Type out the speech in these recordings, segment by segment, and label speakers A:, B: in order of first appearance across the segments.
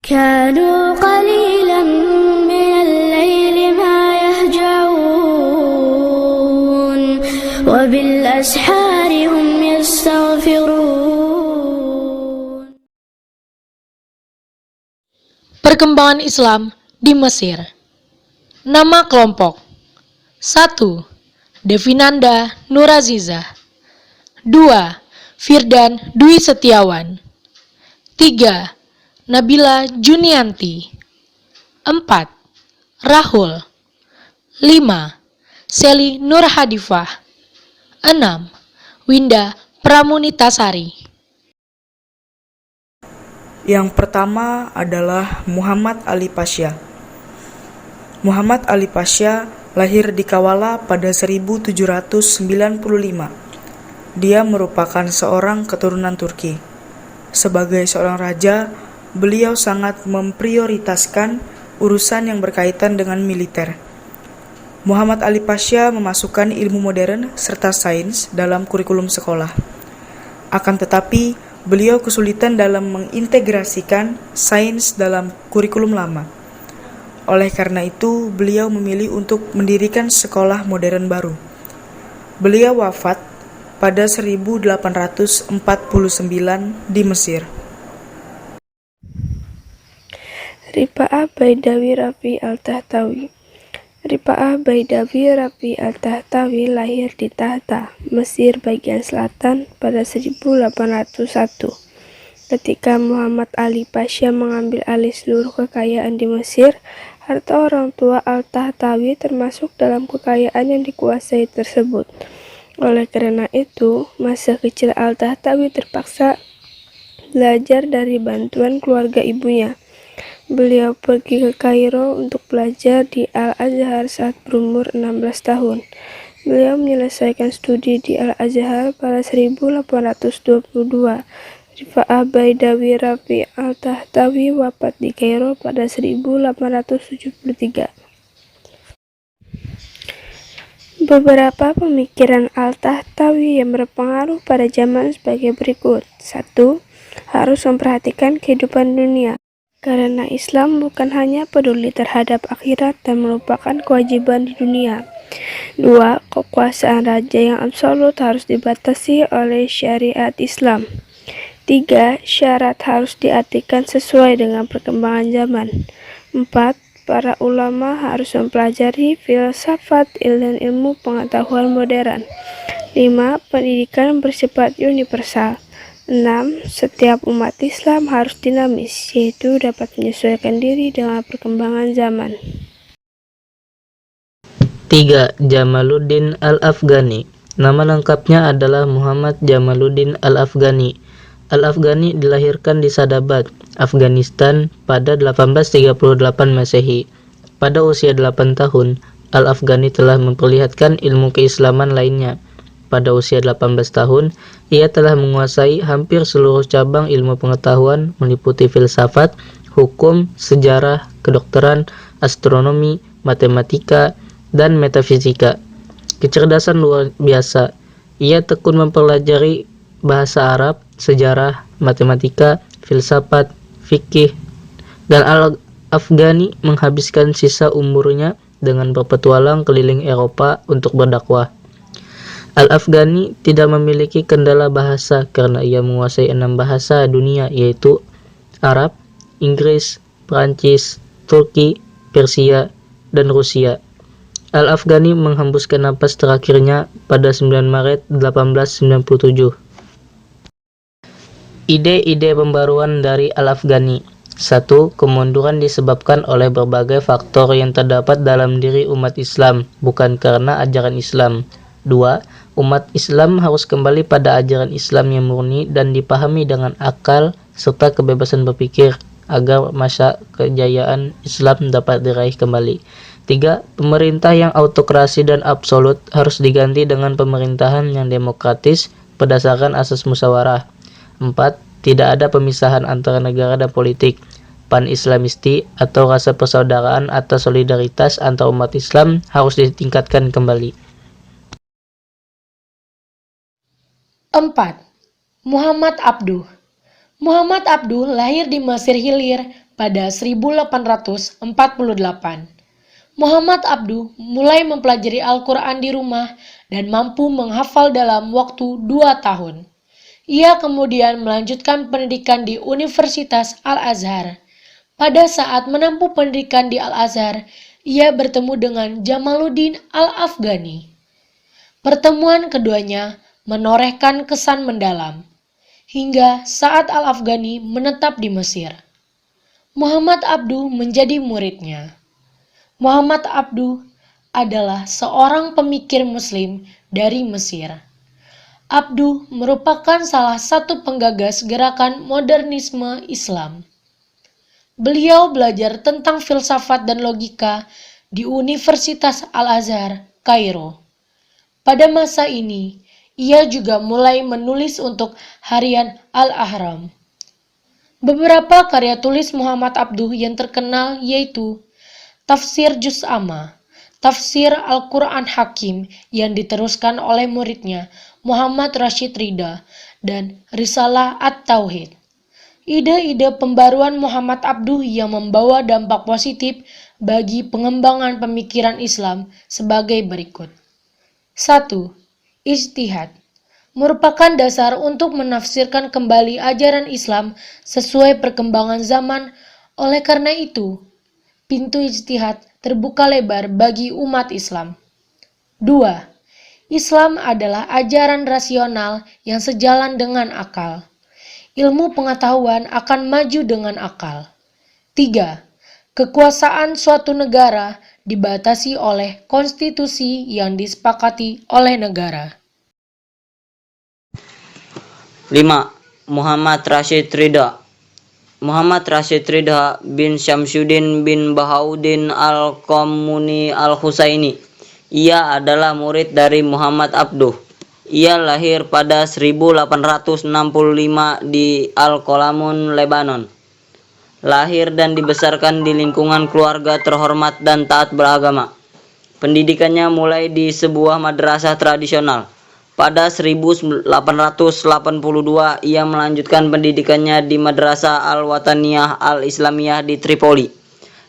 A: كانوا قليلا من الليل ما يهجعون وبالأسحار هم يستغفرون.
B: Perkembangan Islam di Mesir. Nama kelompok: 1. Devinanda Nurazizah. 2. Firdan Dwi Setiawan. 3. Nabila Junianti. 4. Rahul. 5. Seli Nur Hadifah. 6. Winda Pramunitasari.
C: Yang pertama adalah Muhammad Ali Pasha. Muhammad Ali Pasha lahir di Kawala pada 1795. Dia merupakan seorang keturunan Turki. Sebagai seorang raja, beliau sangat memprioritaskan urusan yang berkaitan dengan militer. Muhammad Ali Pasha memasukkan ilmu modern serta sains dalam kurikulum sekolah. Akan tetapi, beliau kesulitan dalam mengintegrasikan sains dalam kurikulum lama. Oleh karena itu, beliau memilih untuk mendirikan sekolah modern baru. Beliau wafat pada 1849 di Mesir.
D: Rifa'ah Baidawi Rafi Al-Tahtawi. Rifa'ah Baidawi Rafi Al-Tahtawi lahir di Tahta, Mesir bagian selatan pada 1801. Ketika Muhammad Ali Pasha mengambil alih seluruh kekayaan di Mesir, harta orang tua Al-Tahtawi termasuk dalam kekayaan yang dikuasai tersebut. Oleh karena itu, masa kecil Al-Tahtawi terpaksa belajar dari bantuan keluarga ibunya. Beliau pergi ke Kairo untuk belajar di Al-Azhar saat berumur 16 tahun. Beliau menyelesaikan studi di Al-Azhar pada 1822. Rifa'ah Baidawi Rafi Al-Tahtawi wafat di Kairo pada 1873. Beberapa pemikiran Al-Tahtawi yang berpengaruh pada zaman sebagai berikut. 1. Harus memperhatikan kehidupan dunia. Karena Islam bukan hanya peduli terhadap akhirat dan melupakan kewajiban di dunia. 2. Kekuasaan raja yang absolut harus dibatasi oleh syariat Islam. 3. Syarat harus diartikan sesuai dengan perkembangan zaman. 4. Para ulama harus mempelajari filsafat dan ilmu pengetahuan modern. 5. Pendidikan bersifat universal. 6. Setiap umat Islam harus dinamis, yaitu dapat menyesuaikan diri dengan perkembangan zaman.
E: 3. Jamaluddin Al-Afghani. Nama lengkapnya adalah Muhammad Jamaluddin Al-Afghani. Al-Afghani dilahirkan di Sadabad, Afghanistan pada 1838 Masehi. Pada usia 8 tahun, Al-Afghani telah memperlihatkan ilmu keislaman lainnya. Pada usia 18 tahun, ia telah menguasai hampir seluruh cabang ilmu pengetahuan meliputi filsafat, hukum, sejarah, kedokteran, astronomi, matematika, dan metafisika. Kecerdasan luar biasa. Ia tekun mempelajari bahasa Arab, sejarah, matematika, filsafat, fikih, dan Al-Afghani menghabiskan sisa umurnya dengan berpetualang keliling Eropa untuk berdakwah. Al-Afghani tidak memiliki kendala bahasa karena ia menguasai 6 bahasa dunia, yaitu Arab, Inggris, Prancis, Turki, Persia, dan Rusia. Al-Afghani menghembuskan napas terakhirnya pada 9 Maret 1897. Ide-ide pembaruan dari Al-Afghani. 1. Kemunduran disebabkan oleh berbagai faktor yang terdapat dalam diri umat Islam, bukan karena ajaran Islam. 2. Umat Islam harus kembali pada ajaran Islam yang murni dan dipahami dengan akal serta kebebasan berpikir agar masa kejayaan Islam dapat diraih kembali. 3. Pemerintah yang autokrasi dan absolut harus diganti dengan pemerintahan yang demokratis berdasarkan asas musyawarah. 4. Tidak ada pemisahan antara negara dan politik. Pan-Islamisti atau rasa persaudaraan atau solidaritas antar umat Islam harus ditingkatkan kembali.
B: 4. Muhammad Abduh. Muhammad Abduh lahir di Mesir Hilir pada 1848. Muhammad Abduh mulai mempelajari Al-Quran di rumah dan mampu menghafal dalam waktu 2 tahun. Ia kemudian melanjutkan pendidikan di Universitas Al-Azhar. Pada saat menempuh pendidikan di Al-Azhar, ia bertemu dengan Jamaluddin Al-Afghani. Pertemuan keduanya menorehkan kesan mendalam, hingga saat Al-Afghani menetap di Mesir. Muhammad Abduh menjadi muridnya. Muhammad Abduh adalah seorang pemikir Muslim dari Mesir. Abduh merupakan salah satu penggagas gerakan modernisme Islam. Beliau belajar tentang filsafat dan logika di Universitas Al-Azhar, Kairo. Pada masa ini, ia juga mulai menulis untuk harian Al-Ahram. Beberapa karya tulis Muhammad Abduh yang terkenal yaitu Tafsir Juz Amma, Tafsir Al-Quran Hakim yang diteruskan oleh muridnya Muhammad Rashid Ridha, dan Risalah At-Tauhid. Ide-ide pembaruan Muhammad Abduh yang membawa dampak positif bagi pengembangan pemikiran Islam sebagai berikut. 1. Ijtihad merupakan dasar untuk menafsirkan kembali ajaran Islam sesuai perkembangan zaman. Oleh karena itu, pintu ijtihad terbuka lebar bagi umat Islam. 2. Islam adalah ajaran rasional yang sejalan dengan akal. Ilmu pengetahuan akan maju dengan akal. 3. Kekuasaan suatu negara dibatasi oleh konstitusi yang disepakati oleh negara.
F: 5. Muhammad Rashid Ridha. Muhammad Rashid Ridha bin Syamsuddin bin Bahauddin Al-Qamuni Al-Husaini. Ia adalah murid dari Muhammad Abduh. Ia lahir pada 1865 di Al-Qalamun, Lebanon. Lahir dan dibesarkan di lingkungan keluarga terhormat dan taat beragama. Pendidikannya mulai di sebuah madrasah tradisional. Pada 1882, ia melanjutkan pendidikannya di Madrasah Al-Wataniyah Al-Islamiyah di Tripoli.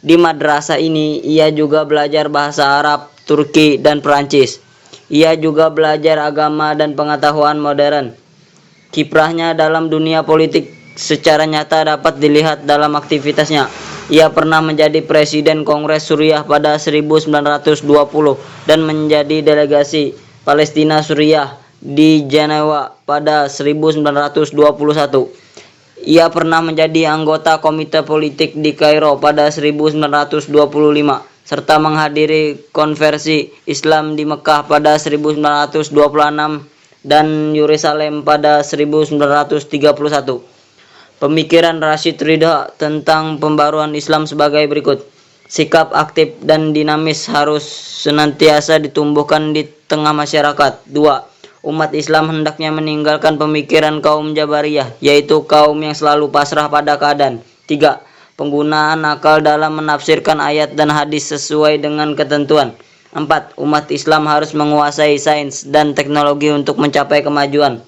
F: Di madrasah ini, ia juga belajar bahasa Arab, Turki, dan Perancis. Ia juga belajar agama dan pengetahuan modern. Kiprahnya dalam dunia politik secara nyata dapat dilihat dalam aktivitasnya. Ia pernah menjadi Presiden Kongres Suriah pada 1920 dan menjadi delegasi Palestina Suriah di Jenewa pada 1921. Ia pernah menjadi anggota Komite Politik di Kairo pada 1925 serta menghadiri konversi Islam di Mekah pada 1926 dan Yerusalem pada 1931. Pemikiran Rashid Ridha tentang pembaruan Islam sebagai berikut. Sikap aktif dan dinamis harus senantiasa ditumbuhkan di tengah masyarakat. 2. Umat Islam hendaknya meninggalkan pemikiran kaum Jabariyah, yaitu kaum yang selalu pasrah pada keadaan. 3. Penggunaan akal dalam menafsirkan ayat dan hadis sesuai dengan ketentuan. 4. Umat Islam harus menguasai sains dan teknologi untuk mencapai kemajuan.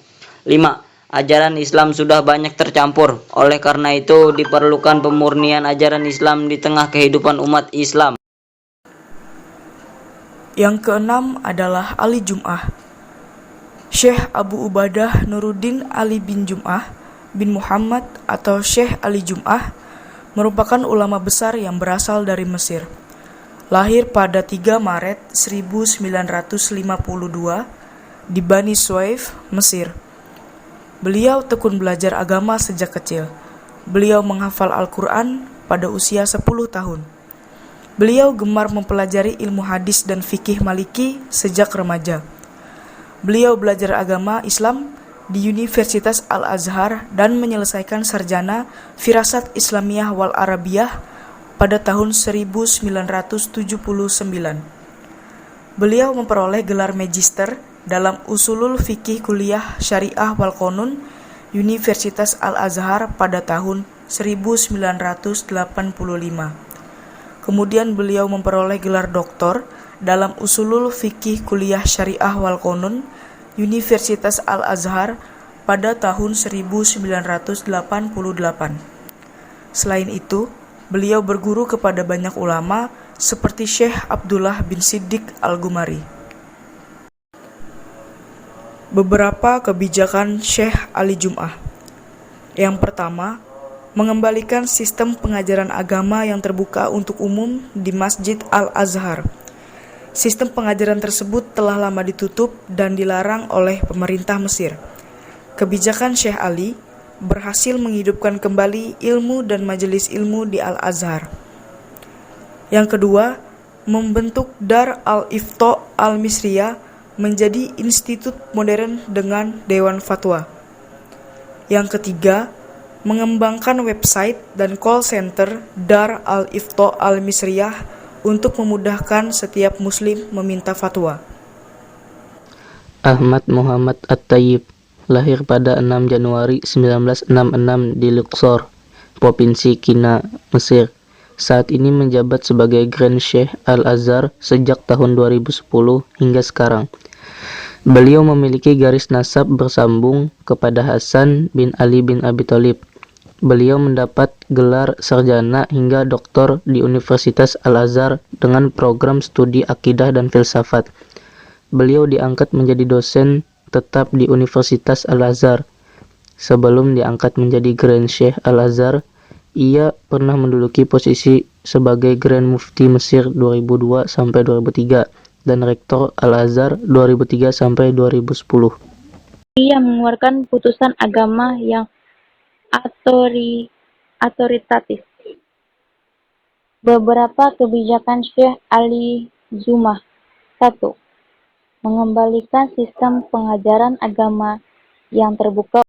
F: 5. Ajaran Islam sudah banyak tercampur, oleh karena itu diperlukan pemurnian ajaran Islam di tengah kehidupan umat Islam.
C: Yang keenam adalah Ali Jum'ah. Syekh Abu Ubadah Nuruddin Ali bin Jum'ah bin Muhammad atau Syekh Ali Jum'ah merupakan ulama besar yang berasal dari Mesir. Lahir pada 3 Maret 1952 di Bani Suaif, Mesir. Beliau tekun belajar agama sejak kecil. Beliau menghafal Al-Quran pada usia 10 tahun. Beliau gemar mempelajari ilmu hadis dan fikih maliki sejak remaja. Beliau belajar agama Islam di Universitas Al-Azhar dan menyelesaikan sarjana Firasat Islamiyah wal Arabiyah pada tahun 1979. Beliau memperoleh gelar magister dalam Usulul Fikih Kuliah Syariah wal Qanun Universitas Al-Azhar pada tahun 1985. Kemudian beliau memperoleh gelar doktor dalam Usulul Fikih Kuliah Syariah wal Qanun Universitas Al-Azhar pada tahun 1988. Selain itu, beliau berguru kepada banyak ulama seperti Syekh Abdullah bin Siddiq Al-Gumari. Beberapa kebijakan Syekh Ali Jum'ah. Yang pertama, mengembalikan sistem pengajaran agama yang terbuka untuk umum di Masjid Al-Azhar. Sistem pengajaran tersebut telah lama ditutup dan dilarang oleh pemerintah Mesir. Kebijakan Syekh Ali berhasil menghidupkan kembali ilmu dan majelis ilmu di Al-Azhar. Yang kedua, membentuk Dar al-Ifta al-Misriyah menjadi institut modern dengan Dewan Fatwa. Yang ketiga, mengembangkan website dan call center Dar al-Ifta al-Misriyah untuk memudahkan setiap muslim meminta fatwa.
E: Ahmad Muhammad At-Tayyib lahir pada 6 Januari 1966 di Luxor, Provinsi Qina, Mesir. Saat ini menjabat sebagai Grand Sheikh Al-Azhar sejak tahun 2010 hingga sekarang. Beliau memiliki garis nasab bersambung kepada Hasan bin Ali bin Abi Thalib. Beliau mendapat gelar sarjana hingga doktor di Universitas Al-Azhar dengan program studi akidah dan filsafat. Beliau diangkat menjadi dosen tetap di Universitas Al-Azhar. Sebelum diangkat menjadi Grand Sheikh Al-Azhar, ia pernah menduduki posisi sebagai Grand Mufti Mesir 2002-2003 dan Rektor Al-Azhar 2003-2010.
G: Ia mengeluarkan putusan agama yang otoritatif. Beberapa kebijakan Syekh Ali Jum'ah. 1. Mengembalikan sistem pengajaran agama yang terbuka